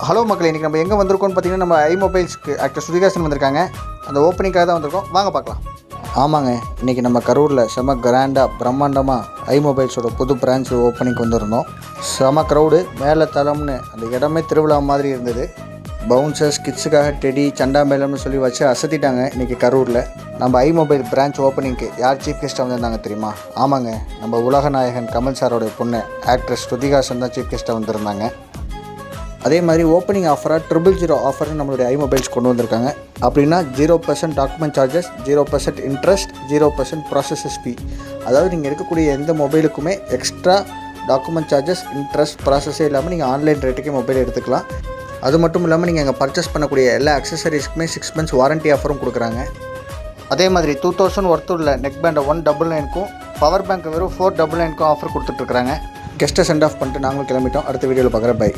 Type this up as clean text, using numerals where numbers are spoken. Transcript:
Hello மக்களே, இன்றைக்கி நம்ம எங்கே வந்திருக்கோம்னு பார்த்தீங்கன்னா நம்ம ஐமொபைல்ஸ்க்கு ஆக்டர் ஸ்ருதிஹாசன் வந்திருக்காங்க. அந்த ஓப்பனிங்காக தான் வந்திருக்கோம். வாங்க பார்க்கலாம். ஆமாங்க, இன்றைக்கி நம்ம கரூரில் செம கிராண்டாக பிரம்மாண்டமாக ஐமொபைல்ஸோட புது பிரான்ச் ஓப்பனிங்க்கு வந்திருந்தோம். செம க்ரௌடு, மேலே தளம்னு அந்த இடமே திருவிழா மாதிரி இருந்தது. பவுன்சர்ஸ், கிட்ஸுக்காக டெடி, சண்டா மேளம்னு சொல்லி வச்சு அசத்திட்டாங்க. இன்றைக்கி கரூரில் நம்ம ஐமொபைல் பிரான்ச் ஓப்பனிங்க்கு யார் சீஃப் கெஸ்ட்டாக வந்திருந்தாங்க தெரியுமா? ஆமாங்க, நம்ம உலகநாயகன் கமல் சாரோடைய பொண்ணு ஆக்ட்ரஸ் ஸ்ருதிஹாசன் தான் சீஃப் கெஸ்ட்டாக வந்திருந்தாங்க. அதே மாதிரி ஓப்பனிங் ஆஃபராக 000 ஆஃபர்னு நம்மளுடைய ஐமொபைல்ஸ் கொண்டு வந்திருக்காங்க. அப்படின்னா 0% டாக்குமெண்ட் சார்ஜஸ், 0% இன்ட்ரெஸ்ட், 0% ப்ராசஸஸ் ஃபீ. அதாவது நீங்கள் எடுக்கக்கூடிய எந்த மொபைலுக்குமே எக்ஸ்ட்ரா டாக்குமெண்ட் சார்ஜஸ், இன்ட்ரெஸ்ட், ப்ராசஸே இல்லாமல் நீங்கள் ஆன்லைன் ரேட்டுக்கே மொபைல் எடுத்துக்கலாம். அது மட்டும் இல்லாமல் நீங்கள் அங்கே பர்ச்சேஸ் பண்ணக்கூடிய எல்லா அக்சசரிஸ்க்குமே 6 months வாரண்ட்டி ஆஃபரும் கொடுக்குறாங்க. அதே மாதிரி 2000 ஒர்த்து உள்ள நெக் பேண்டை 199க்கும், பவர் பேங்க் வெறும் 499க்கும் ஆஃபர் கொடுத்துட்ருக்குறாங்க. கெஸ்ட்டை சென்ட் ஆஃப் பண்ணிட்டு நாங்களும் கிளம்பிட்டோம். அடுத்த வீடியோவில் பார்க்குறேன். பை.